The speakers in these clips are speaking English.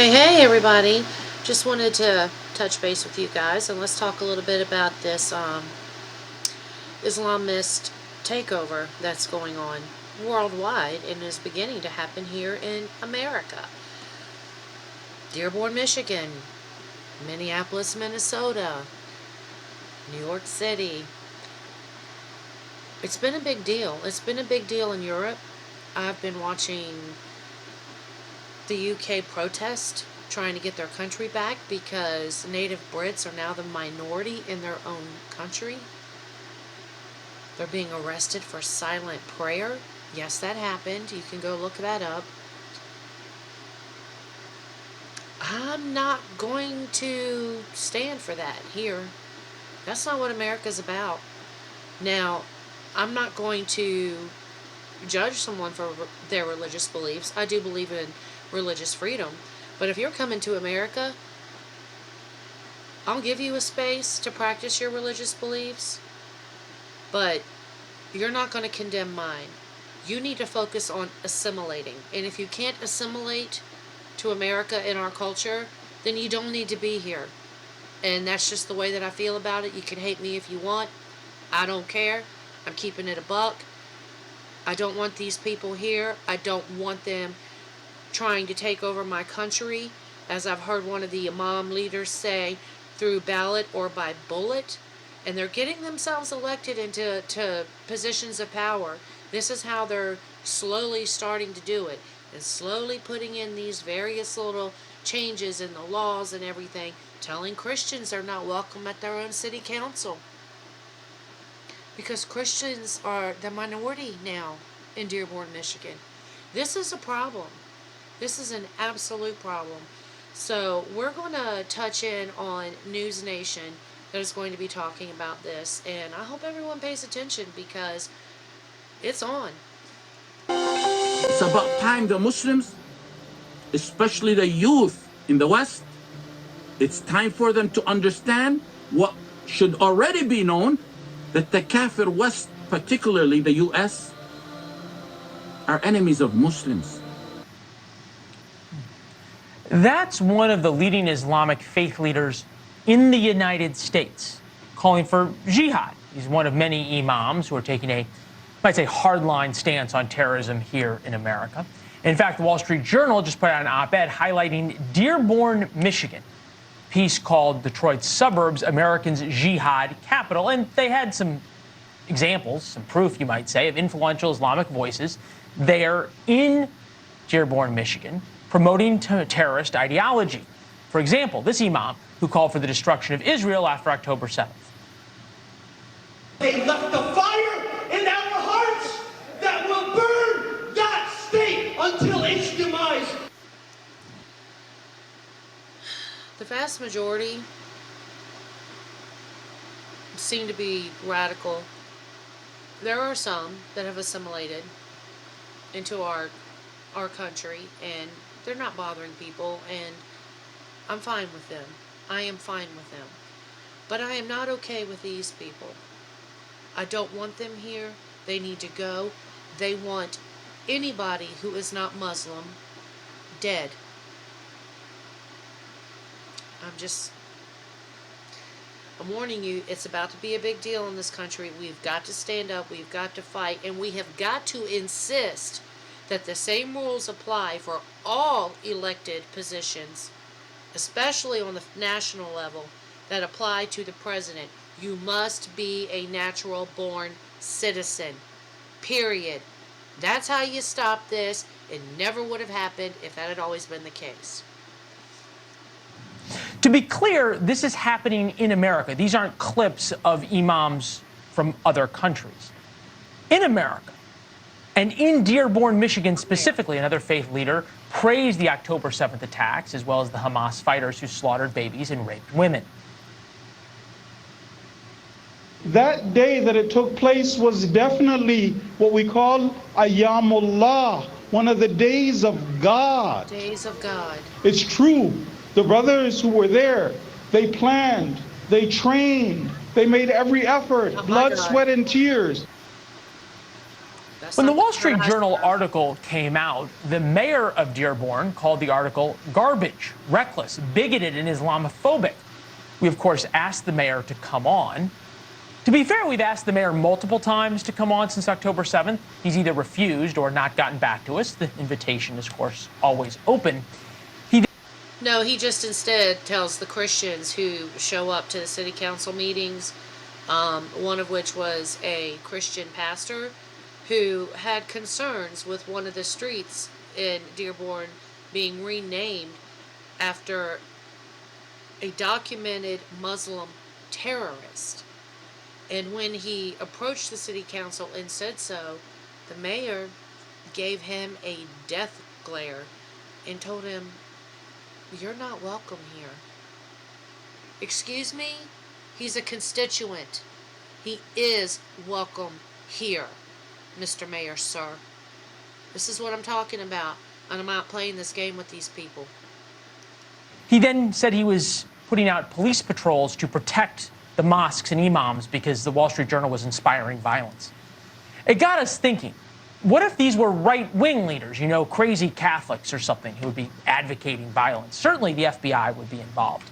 Hey everybody. Just wanted to touch base with you guys and let's talk a little bit about this Islamist takeover that's going on worldwide and is beginning to happen here in America. Dearborn, Michigan, Minneapolis, Minnesota, New York City. It's been a big deal. It's been a big deal in Europe. I've been watching the UK protest trying to get their country back because native Brits are now the minority in their own country. They're being arrested for silent prayer. Yes, that happened. You can go look that up. I'm not going to stand for that here. That's not what America's about. Now, I'm not going to judge someone for their religious beliefs. I do believe in religious freedom. But if you're coming to America, I'll give you a space to practice your religious beliefs, but you're not going to condemn mine. You need to focus on assimilating. And if you can't assimilate to America in our culture, then you don't need to be here. And that's just the way that I feel about it. You can hate me if you want. I don't care. I'm keeping it a buck. I don't want these people here. I don't want them trying to take over my country, as I've heard one of the Imam leaders say, through ballot or by bullet. And they're getting themselves elected into positions of power. This is how they're slowly starting to do it, and slowly putting in these various little changes in the laws and everything, telling Christians they're not welcome at their own city council. Because Christians are the minority now in Dearborn, Michigan. This is a problem. This is an absolute problem. So we're going to touch in on News Nation that is going to be talking about this. And I hope everyone pays attention because it's on. It's about time the Muslims, especially the youth in the West, it's time for them to understand what should already be known, that the Kafir West, particularly the US, are enemies of Muslims. That's one of the leading Islamic faith leaders in the United States calling for jihad. He's one of many imams who are taking a, might say, hardline stance on terrorism here in America. In fact, the Wall Street Journal just put out an op-ed highlighting Dearborn, Michigan, a piece called Detroit's Suburbs, America's Jihad Capital. And they had some examples, some proof, you might say, of influential Islamic voices there in Dearborn, Michigan, promoting terrorist ideology. For example, this imam who called for the destruction of Israel after October 7th. They left a fire in our hearts that will burn that state until its demise. The vast majority seem to be radical. There are some that have assimilated into our country, and they're not bothering people, and I'm fine with them. I am fine with them. But I am not okay with these people. I don't want them here. They need to go. They want anybody who is not Muslim dead. I'm warning you, it's about to be a big deal in this country. We've got to stand up. We've got to fight. And we have got to insist that the same rules apply for all elected positions, especially on the national level, that apply to the president. You must be a natural-born citizen, period. That's how you stop this. It never would have happened if that had always been the case. To be clear, this is happening in America. These aren't clips of imams from other countries. In America, and in Dearborn, Michigan specifically, another faith leader praised the October 7th attacks, as well as the Hamas fighters who slaughtered babies and raped women. That day that it took place was definitely what we call Ayyamullah, one of the days of God. Days of God. It's true. The brothers who were there, they planned, they trained, they made every effort, blood, sweat, and tears. When the Wall Street Journal article came out, the mayor of Dearborn called the article garbage, reckless, bigoted, and Islamophobic. We, of course, asked the mayor to come on. To be fair, we've asked the mayor multiple times to come on since October 7th. He's either refused or not gotten back to us. The invitation is, of course, always open. No, he just instead tells the Christians who show up to the city council meetings, one of which was a Christian pastor who had concerns with one of the streets in Dearborn being renamed after a documented Muslim terrorist. And when he approached the city council and said so, the mayor gave him a death glare and told him, "You're not welcome here." Excuse me? He's a constituent. He is welcome here, Mr. Mayor, sir. This is what I'm talking about, and I'm not playing this game with these people. He then said he was putting out police patrols to protect the mosques and imams because the Wall Street Journal was inspiring violence. It got us thinking, what if these were right-wing leaders, you know, crazy Catholics or something who would be advocating violence? Certainly the FBI would be involved.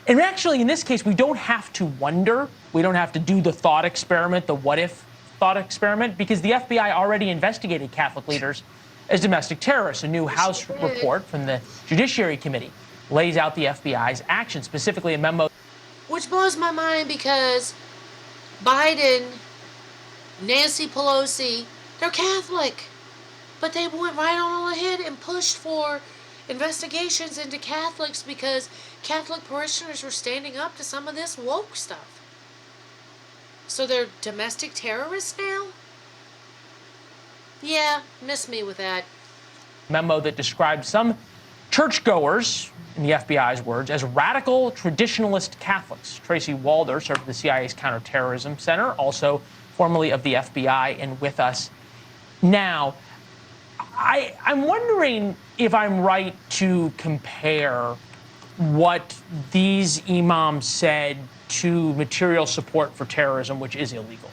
And actually, in this case, we don't have to wonder. We don't have to do the thought experiment, the what-if thought experiment, because the FBI already investigated Catholic leaders as domestic terrorists. A new House report from the Judiciary Committee lays out the FBI's actions, specifically a memo. Which blows my mind because Biden, Nancy Pelosi, they're Catholic. But they went right on ahead and pushed for investigations into Catholics because Catholic parishioners were standing up to some of this woke stuff. So they're domestic terrorists now? Yeah, miss me with that. Memo that described some churchgoers, in the FBI's words, as radical traditionalist Catholics. Tracy Walder served at the CIA's Counterterrorism Center, also formerly of the FBI, and with us now. I'm wondering if I'm right to compare what these imams said to material support for terrorism, which is illegal.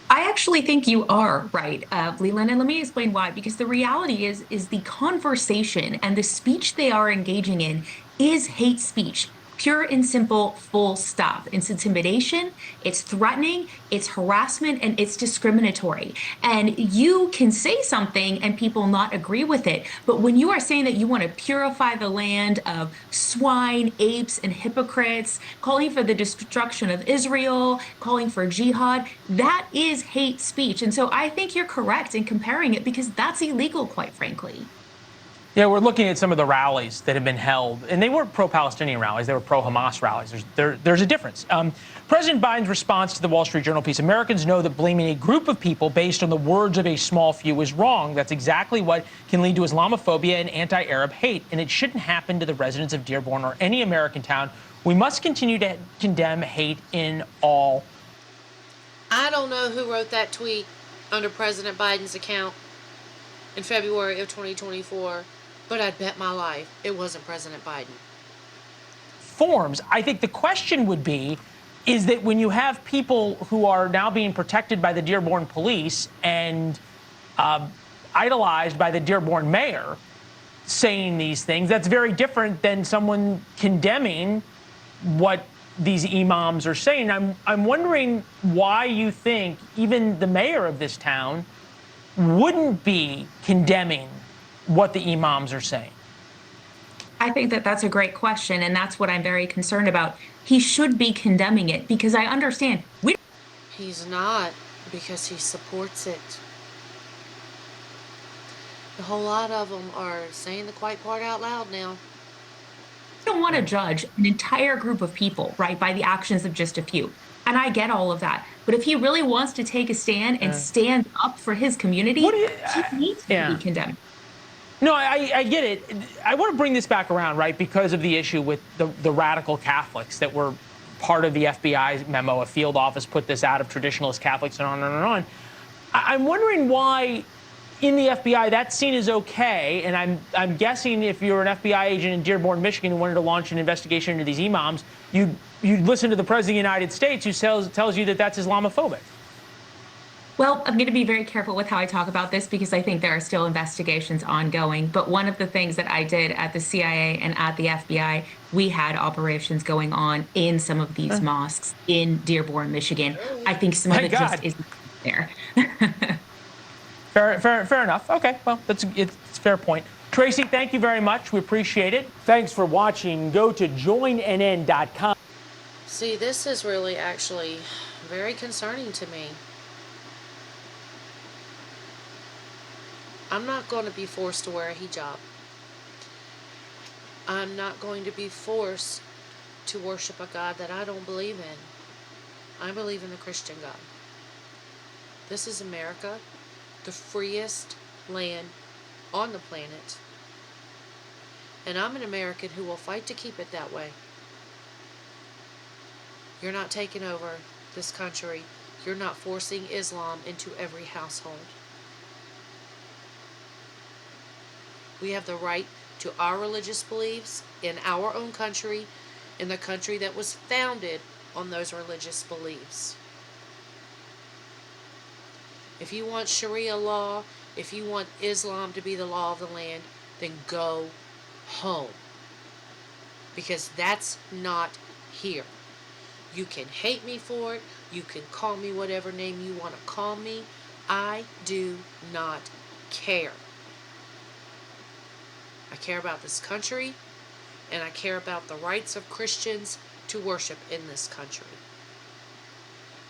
I actually think you are right, Leland, and let me explain why. Because the reality is the conversation and the speech they are engaging in is hate speech. Pure and simple, full stop. It's intimidation, it's threatening, it's harassment, and it's discriminatory. And you can say something and people not agree with it. But when you are saying that you want to purify the land of swine, apes, and hypocrites, calling for the destruction of Israel, calling for jihad, that is hate speech. And so I think you're correct in comparing it because that's illegal, quite frankly. Yeah, we're looking at some of the rallies that have been held, and they weren't pro-Palestinian rallies, they were pro-Hamas rallies. There's a difference. President Biden's response to the Wall Street Journal piece, Americans know that blaming a group of people based on the words of a small few is wrong. That's exactly what can lead to Islamophobia and anti-Arab hate, and it shouldn't happen to the residents of Dearborn or any American town. We must continue to condemn hate in all. I don't know who wrote that tweet under President Biden's account in February of 2024. But I'd bet my life it wasn't President Biden. Forms. I think the question would be, is that when you have people who are now being protected by the Dearborn police and idolized by the Dearborn mayor saying these things, that's very different than someone condemning what these imams are saying. I'm wondering why you think even the mayor of this town wouldn't be condemning what the imams are saying. I think that that's a great question, and that's what I'm very concerned about. He should be condemning it because I understand. He's not, because he supports it. A whole lot of them are saying the quiet part out loud now. I don't want to judge an entire group of people, right, by the actions of just a few. And I get all of that. But if he really wants to take a stand and stand up for his community, he needs to be condemned. No, I get it. I want to bring this back around, right, because of the issue with the radical Catholics that were part of the FBI memo. A field office put this out of traditionalist Catholics and on and on and on. I'm wondering why in the FBI that's seen as okay, and I'm guessing if you're an FBI agent in Dearborn, Michigan, who wanted to launch an investigation into these imams, you'd listen to the President of the United States who tells you that that's Islamophobic. Well, I'm going to be very careful with how I talk about this because I think there are still investigations ongoing. But one of the things that I did at the CIA and at the FBI, we had operations going on in some of these mosques in Dearborn, Michigan. I think some of My it just God. isn't there. Fair enough. Okay, well, it's a fair point. Tracy, thank you very much. We appreciate it. Thanks for watching. Go to joinnn.com. See, this is really actually very concerning to me. I'm not going to be forced to wear a hijab. I'm not going to be forced to worship a God that I don't believe in. I believe in the Christian God. This is America, the freest land on the planet. And I'm an American who will fight to keep it that way. You're not taking over this country. You're not forcing Islam into every household. We have the right to our religious beliefs in our own country, in the country that was founded on those religious beliefs. If you want Sharia law, if you want Islam to be the law of the land, then go home. Because that's not here. You can hate me for it. You can call me whatever name you want to call me. I do not care. I care about this country, and I care about the rights of Christians to worship in this country.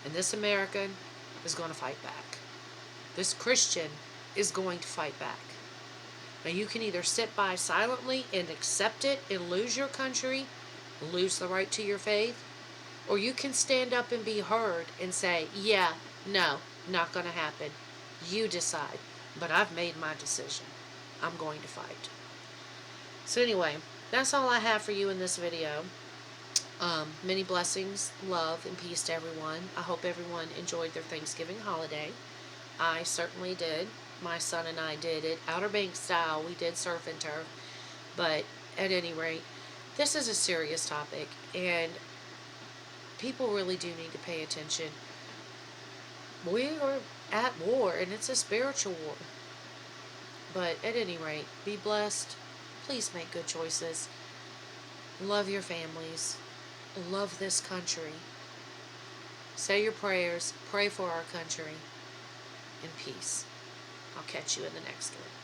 And this American is going to fight back. This Christian is going to fight back. Now you can either sit by silently and accept it and lose your country, lose the right to your faith, or you can stand up and be heard and say, yeah, no, not going to happen. You decide. But I've made my decision. I'm going to fight. So anyway, that's all I have for you in this video. Many blessings, love, and peace to everyone. I hope everyone enjoyed their Thanksgiving holiday. I certainly did. My son and I did it. Outer Banks style. We did surf and turf. But at any rate, this is a serious topic, and people really do need to pay attention. We are at war, and it's a spiritual war. But at any rate, be blessed. Please make good choices. Love your families. Love this country. Say your prayers. Pray for our country. In peace. I'll catch you in the next one.